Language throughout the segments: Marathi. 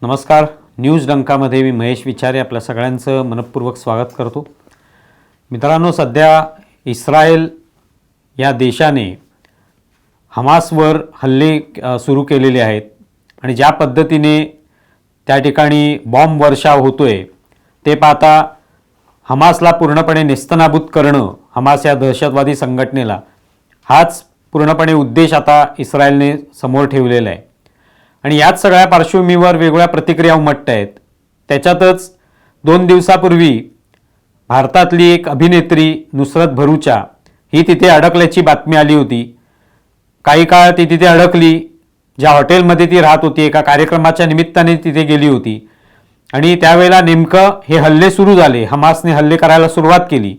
नमस्कार. न्यूज डंकामध्ये मी महेश विचारे आपल्या सगळ्यांचं मनपूर्वक स्वागत करतो. मित्रांनो, सध्या इस्रायल या देशाने हमासवर हल्ले सुरू केलेले आहेत आणि ज्या पद्धतीने त्या ठिकाणी बॉम्ब वर्षाव होतोय ते पाहता हमासला पूर्णपणे नेस्तनाबूत करणं, हमास या दहशतवादी संघटनेला, हाच पूर्णपणे उद्देश आता इस्रायलने समोर ठेवलेला आहे. आणि याच सगळ्या पार्श्वभूमीवर वेगवेगळ्या प्रतिक्रिया उमटत आहेत. त्याच्यातच 2 दिवसापूर्वी भारतातली एक अभिनेत्री नुसरत भरूचा ही तिथे अडकल्याची बातमी आली होती. काही काळ ती तिथे अडकली. ज्या हॉटेलमध्ये ती राहत होती, एका कार्यक्रमाच्या निमित्ताने तिथे गेली होती आणि त्यावेळेला नेमकं हे हल्ले सुरू झाले. हमासने हल्ले करायला सुरुवात केली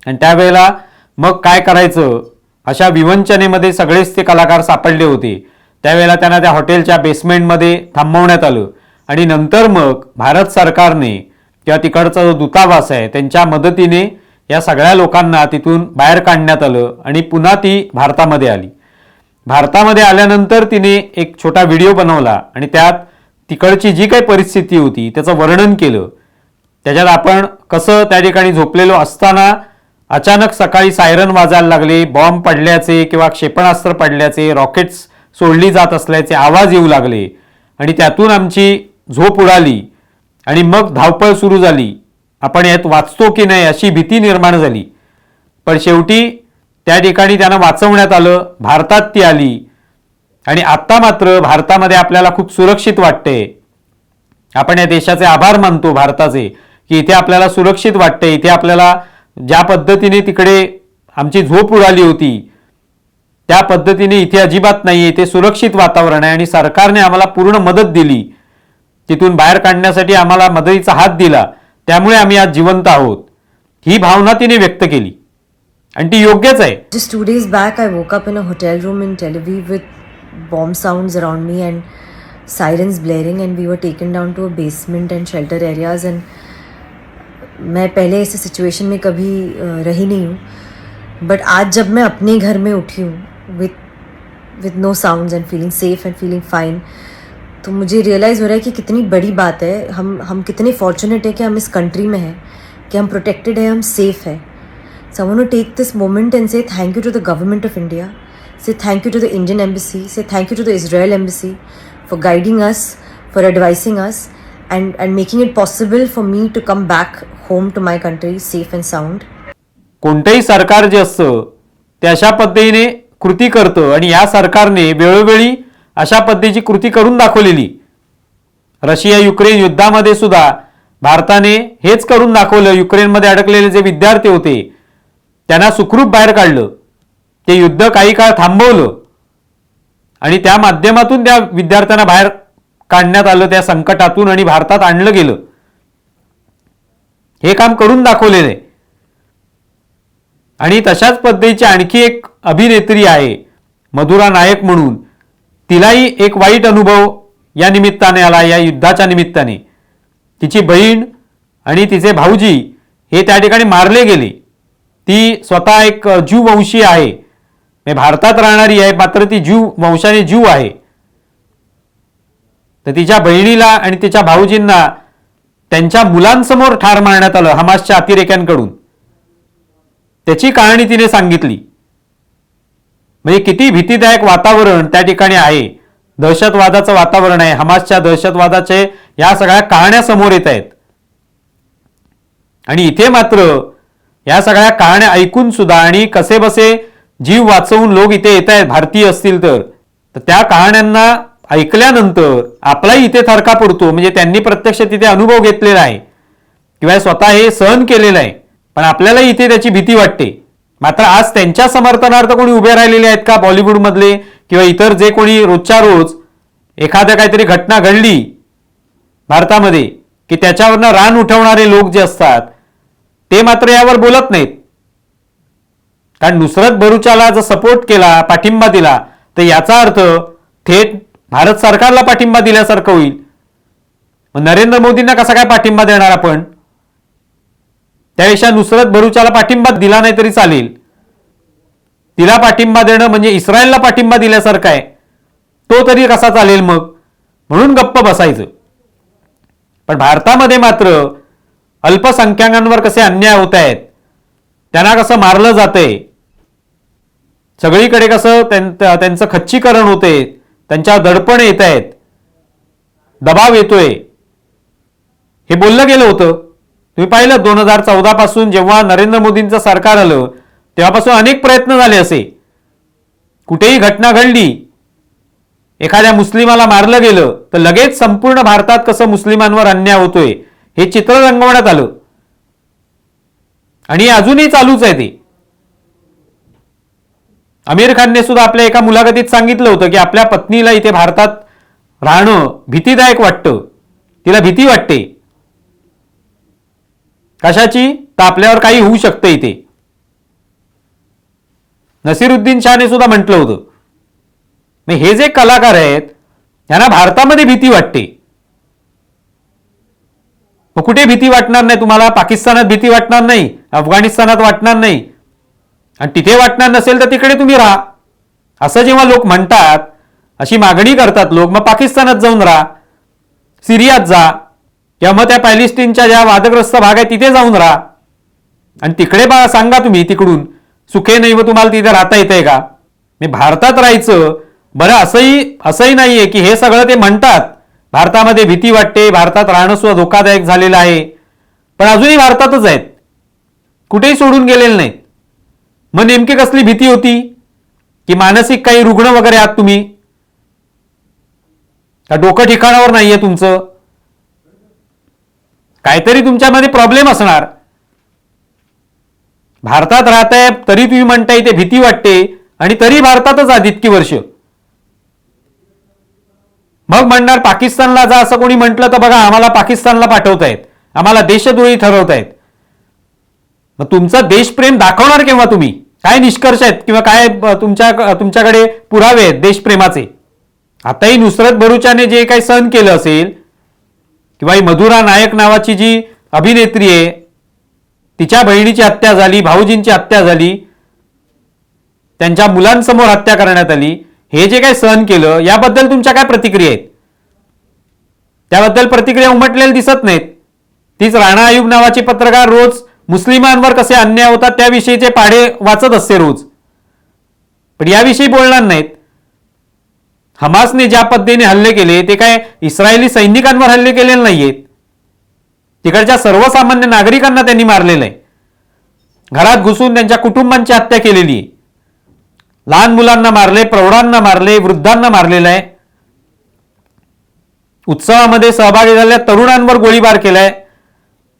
आणि त्यावेळेला मग काय करायचं अशा विवंचनेमध्ये सगळेच ते कलाकार सापडले होते. त्यावेळेला त्यांना त्या हॉटेलच्या बेसमेंटमध्ये थांबवण्यात आलं आणि नंतर मग भारत सरकारने किंवा तिकडचा जो दूतावास आहे त्यांच्या मदतीने या सगळ्या लोकांना तिथून बाहेर काढण्यात आलं आणि पुन्हा ती भारतामध्ये आली. भारतामध्ये आल्यानंतर तिने एक छोटा व्हिडिओ बनवला आणि त्यात तिकडची जी काही परिस्थिती होती त्याचं वर्णन केलं. त्याच्यात आपण कसं त्या ठिकाणी झोपलेलो असताना अचानक सकाळी सायरन वाजायला लागले, बॉम्ब पडल्याचे किंवा क्षेपणास्त्र पडल्याचे, रॉकेट्स सोडली जात असल्याचे आवाज येऊ लागले आणि त्यातून आमची झोप उडाली आणि मग धावपळ सुरू झाली. आपण यात वाचतो की नाही अशी भीती निर्माण झाली. पण शेवटी त्या ठिकाणी त्यांना वाचवण्यात आलं. भारतात ती आली आणि आत्ता मात्र भारतामध्ये आपल्याला खूप सुरक्षित वाटते. आपण या देशाचे आभार मानतो भारताचे की इथे आपल्याला सुरक्षित वाटते. इथे आपल्याला ज्या पद्धतीने तिकडे आमची झोप उडाली होती त्या पद्धतीने इथे अजिबात नाही. इथे सुरक्षित वातावरण आहे आणि सरकारने आम्हाला पूर्ण मदत दिली, तिथून बाहेर काढण्यासाठी आम्हाला मदतीचा हात दिला, त्यामुळे आम्ही आज जिवंत आहोत, ही भावना तिने व्यक्त केली आणि ती योग्यच आहे. Just 2 days back, I woke up in a hotel room in Tel Aviv with bomb sounds around me and sirens blaring, and we were taken down to a basement and shelter areas. And मैं पहले ऐसे सिचुएशन में कभी रही नहीं हूँ, बट आज जब मैं अपने घर में उठी हूँ with no sounds and feeling safe and feeling fine, तो मुझे रियलाइज़ हो रहा है कि कितनी बड़ी बात है. हम कितने फॉर्चुनेट है कि हम इस कंट्री में हैं, कि हम प्रोटेक्टेड है, हम सेफ है. So I want to take this moment and say thank you to the government of India, say thank you to the Indian embassy, say thank you to the Israel embassy for guiding us, for advising us and making it possible for me to come back home to my country safe and sound. कोणतेही सरकार जे असतं ते अशा पद्धतीने कृती करतं आणि या सरकारने वेळोवेळी अशा पद्धतीची कृती करून दाखवलेली. रशिया युक्रेन युद्धामध्ये सुद्धा भारताने हेच करून दाखवलं. युक्रेनमध्ये अडकलेले जे विद्यार्थी होते त्यांना सुखरूप बाहेर काढलं. ते युद्ध काही काळ थांबवलं आणि त्या माध्यमातून त्या विद्यार्थ्यांना बाहेर काढण्यात आलं त्या संकटातून आणि भारतात आणलं गेलं. हे काम करून दाखवलेलं आहे. आणि तशाच पद्धतीची आणखी एक अभिनेत्री आहे मधुरा नायक म्हणून. तिलाही एक वाईट अनुभव या निमित्ताने आला, या युद्धाच्या निमित्ताने. तिची बहीण आणि तिचे भाऊजी हे त्या ठिकाणी मारले गेले. ती स्वतः एक ज्यू वंशी आहे, भारतात राहणारी आहे, मात्र ती ज्यू वंशाने ज्यू आहे. तर तिच्या बहिणीला आणि तिच्या भाऊजींना त्यांच्या मुलांसमोर ठार मारण्यात आलं हमासच्या अतिरेक्यांकडून. त्याची कहाणी तिने सांगितली. म्हणजे किती भीतीदायक वातावरण त्या ठिकाणी आहे. दहशतवादाचं वातावरण आहे. हमासच्या दहशतवादाचे या सगळ्या कहाण्या समोर येत आहेत आणि इथे मात्र या सगळ्या कहाण्या ऐकून सुद्धा आणि कसे बसे जीव वाचवून लोक इथे येत आहेत, भारतीय असतील तर त्या कहाण्यांना ऐकल्यानंतर आपलाही इथे थरका पडतो. म्हणजे त्यांनी प्रत्यक्ष तिथे अनुभव घेतलेला आहे किंवा स्वतः हे सहन केलेलं आहे, पण आपल्याला इथे त्याची भीती वाटते. मात्र आज त्यांच्या समर्थनार्थ कोणी उभे राहिलेले आहेत का बॉलिवूडमधले किंवा इतर जे कोणी रोजच्या रोज एखाद्या काहीतरी घटना घडली भारतामध्ये की त्याच्यावरनं रान उठवणारे लोक जे असतात ते मात्र यावर बोलत नाहीत. कारण नुसरत भरूचाला जर सपोर्ट केला, पाठिंबा दिला, तर याचा अर्थ थेट भारत सरकारला पाठिंबा दिल्यासारखं होईल. मग नरेंद्र मोदींना कसा काय पाठिंबा देणार आपण? त्यापेक्षा नुसरत भरूचाला पाठिंबा दिला नाही तरी चालेल. तिला पाठिंबा देणं म्हणजे इस्रायलला पाठिंबा दिल्यासारखं आहे. तो तरी कसा चालेल मग? म्हणून गप्प बसायचं. पण भारतामध्ये मात्र अल्पसंख्याकांवर कसे अन्याय होत आहेत, त्यांना कसं मारलं जातंय, सगळीकडे कसं त्यांचं खच्चीकरण होते, त्यांच्या दडपण येत आहेत, दबाव येतोय, हे बोललं गेलं होतं. तुम्ही पाहिलं 2014 पासून जेव्हा नरेंद्र मोदींचं सरकार आलं तेव्हापासून अनेक प्रयत्न झाले. असे कुठेही घटना घडली, एखाद्या मुस्लिमाला मारलं गेलं तर लगेच संपूर्ण भारतात कसं मुस्लिमांवर अन्याय होतोय हे चित्र रंगवण्यात आलं आणि अजूनही चालूच आहे ते. आमिर खानने सुद्धा आपल्या एका मुलाखतीत सांगितलं होतं की आपल्या पत्नीला इथे भारतात राहणं भीतीदायक वाटतं, तिला भीती वाटते. कशाची? तर आपल्यावर काही होऊ शकतं इथे. नसीरुद्दीन शहाने सुद्धा म्हटलं होतं. मग हे जे कलाकार आहेत त्यांना भारतामध्ये भीती वाटते. मग कुठे भीती वाटणार नाही तुम्हाला? पाकिस्तानात भीती वाटणार नाही, अफगाणिस्तानात वाटणार नाही, आणि तिथे वाटणार नसेल तर तिकडे तुम्ही राहा असं जेव्हा लोक म्हणतात, अशी मागणी करतात लोक, मग पाकिस्तानात जाऊन राहा, सिरियात जा, किंवा मग त्या पॅलेस्टीनच्या ज्या वादग्रस्त भाग आहे तिथे जाऊन राहा आणि तिकडे सांगा तुम्ही तिकडून सुखे नाही व तुम्हाला तिथे राहता येतंय का? मी भारतात राहायचं. बरं, असंही नाहीये की हे सगळं ते म्हणतात भारतामध्ये भीती वाटते, भारतात राहणं सुद्धा धोकादायक झालेलं आहे, पण अजूनही भारतातच आहेत, कुठेही सोडून गेलेले नाहीत. मग नेमकी कसली भीती होती? की मानसिक काही रुग्ण वगैरे आहात तुम्ही का? डोकं ठिकाणावर नाहीये तुमचं? काहीतरी तुमच्यामध्ये प्रॉब्लेम असणार. भारतात राहताय तरी तुम्ही म्हणताय इथे भीती वाटते आणि तरी भारतातच आहात इतकी वर्ष. मग म्हणणार पाकिस्तानला जा असं कोणी म्हटलं तर बघा आम्हाला पाकिस्तानला पाठवतायत, आम्हाला देशद्रोही ठरवतायत. मग तुमचं देशप्रेम दाखवणार केव्हा तुम्ही? काय निष्कर्ष आहेत किंवा काय तुमच्याकडे पुरावे आहेत देशप्रेमाचे? आताही नुसरत भरूचाने जे काही सहन केलं असेल, किंवा ही मधुरा नायक नावाची जी अभिनेत्री आहे तिच्या बहिणीची हत्या झाली, भाऊजींची हत्या झाली, त्यांच्या मुलांसमोर हत्या करण्यात आली, हे जे काही सहन केलं याबद्दल तुमच्या काय प्रतिक्रिया आहेत? त्याबद्दल प्रतिक्रिया उमटलेल्या दिसत नाहीत. तीच राणा आयुब नावाची पत्रकार रोज मुस्लिमांवर कसे अन्याय होतात त्याविषयीचे पाढे वाचत असते रोज, पण याविषयी बोलणार नाहीत. हमासने ज्या पद्धतीने हल्ले केले ते काय इस्रायली सैनिकांवर हल्ले केलेले नाहीयेत, तिकडच्या सर्वसामान्य नागरिकांना त्यांनी मारलेलं आहे, घरात घुसून त्यांच्या कुटुंबांची हत्या केलेली आहे, लहान मुलांना मारले, प्रौढांना मारले, वृद्धांना मारलेलं आहे, उत्सवामध्ये सहभागी झालेल्या तरुणांवर गोळीबार केलाय,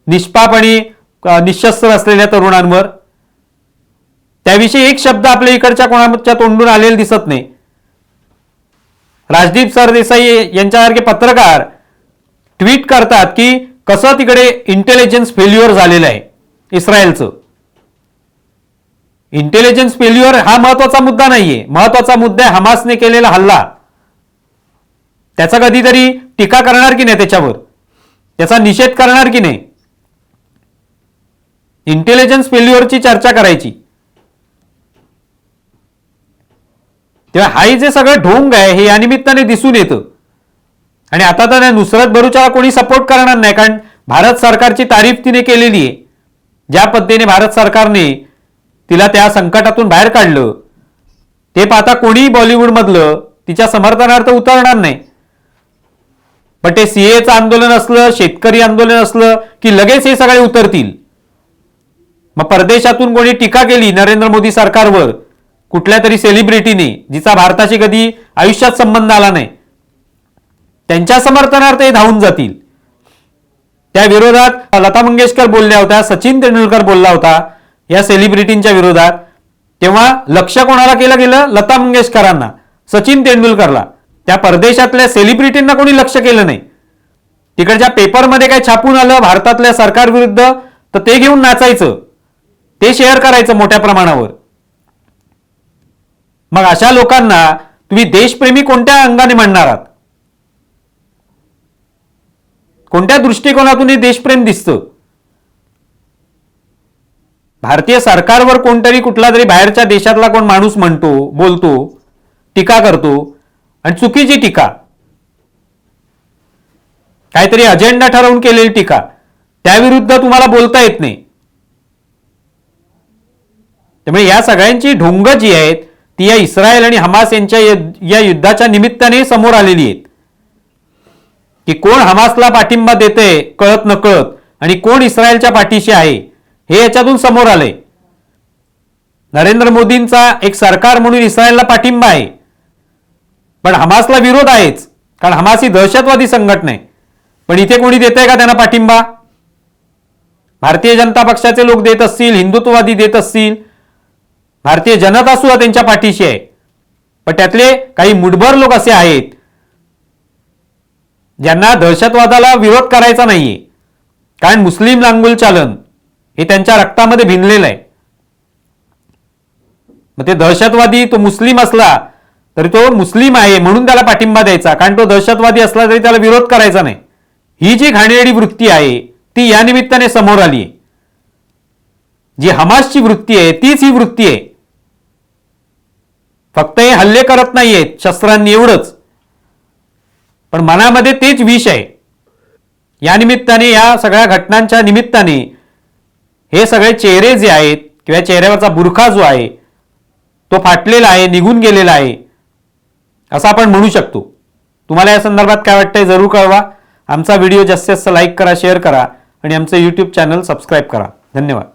निष्पाप आणि निशस्त्र असलेल्या तरुणांवर. त्याविषयी एक शब्द आपल्या इकडच्या कोणाच्या तोंडून आलेला दिसत नाही. राजदीप सरदेसाई यांच्यासारखे पत्रकार ट्विट करतात की कसं तिकडे इंटेलिजन्स फेल्युअर झालेलं आहे इस्रायलचं. इंटेलिजन्स फेल्युअर हा महत्वाचा मुद्दा नाहीये, महत्वाचा मुद्दा आहे हमासने केलेला हल्ला. त्याचा कधीतरी टीका करणार की नाही, त्याच्यावर त्याचा निषेध करणार की नाही, इंटेलिजन्स फेल्युअरची चर्चा करायची. तेव्हा हाही जे सगळं ढोंग आहे हे या निमित्ताने दिसून येतं. आणि आता तर नुसरत भरूचाला कोणी सपोर्ट करणार नाही, कारण भारत सरकारची तारीफ तिने केलेली आहे. ज्या पद्धतीने भारत सरकारने तिला त्या संकटातून बाहेर काढलं ते पाहता कोणीही बॉलिवूडमधलं तिच्या समर्थनार्थ उतरणार नाही. पण ते सीएचं आंदोलन असलं, शेतकरी आंदोलन असलं की लगेच हे सगळे उतरतील. मग परदेशातून कोणी टीका केली नरेंद्र मोदी सरकारवर, कुठल्या तरी सेलिब्रिटीने जिचा भारताशी कधी आयुष्यात संबंध आला नाही, त्यांच्या समर्थनार्थ हे धावून जातील. त्या विरोधात लता मंगेशकर बोलल्या होत्या, सचिन तेंडुलकर बोलला होता या सेलिब्रिटींच्या विरोधात. तेव्हा लक्ष कोणाला केलं गेलं? लता मंगेशकरांना, सचिन तेंडुलकरला. त्या परदेशातल्या सेलिब्रिटींना कोणी लक्ष केलं नाही. तिकडच्या पेपरमध्ये काय छापून आलं भारतातल्या सरकार विरुद्ध तर ते घेऊन नाचायचं, ते शेअर करायचं मोठ्या प्रमाणावर. मग अशा लोकांना तुम्ही देशप्रेमी कोणत्या अंगाने म्हणणार आहात? कोणत्या दृष्टिकोनातून हे देशप्रेम दिसतं? भारतीय सरकारवर कोणतरी कुठला तरी बाहेरच्या देशातला कोण माणूस म्हणतो, बोलतो, टीका करतो, आणि चुकीची टीका. काहीतरी अजेंडा ठरवून केलेली टीका, त्याविरुद्ध तुम्हाला बोलता येत नाही. त्यामुळे या सगळ्यांची ढोंग जी आहेत ती या इस्रायल आणि हमास यांच्या या युद्धाच्या निमित्ताने समोर आलेली आहेत, की कोण हमासला पाठिंबा देते कळत नकळत आणि कोण इस्रायलच्या पाठीशी आहे हे याच्यातून समोर आलंय. नरेंद्र मोदींचा एक सरकार म्हणून इस्रायलला पाठिंबा आहे, पण हमासला विरोध आहेच, कारण हमास ही दहशतवादी संघटना आहे. पण इथे कोणी देतंय का त्यांना पाठिंबा? भारतीय जनता पक्षाचे लोक देत असतील, हिंदुत्ववादी देत असतील, भारतीय जनता सुद्धा त्यांच्या पाठीशी आहे. पण त्यातले काही मुठभर लोक असे आहेत ज्यांना दहशतवादाला विरोध करायचा नाहीये, कारण मुस्लिम लांगुल चालन हे त्यांच्या रक्तामध्ये भिनलेलं आहे. मग ते दहशतवादी तो मुस्लिम असला तरी तो मुस्लिम आहे म्हणून त्याला पाठिंबा द्यायचा, कारण तो दहशतवादी असला तरी त्याला विरोध करायचा नाही. ही जी घाणेरडी वृत्ती आहे ती या निमित्ताने समोर आली आहे. जी हमासची वृत्ती आहे तीच ही वृत्ती आहे. फक्त हे हल्ले करत नाहीयेत शस्त्रांनी एवढंच, पण मनामध्ये तेच विष आहे. या निमित्ताने, या सगळ्या घटनांच्या निमित्ताने हे सगळे चेहरे जे आहेत किंवा चेहऱ्यावरचा बुरखा जो आहे तो फाटलेला आहे, निघून गेलेला आहे असं आपण म्हणू शकतो. तुम्हाला या संदर्भात काय वाटतंय जरूर कळवा. आमचा व्हिडिओ जास्तीत जास्त लाईक करा, शेअर करा आणि आमचं YouTube चॅनल सबस्क्राईब करा. धन्यवाद.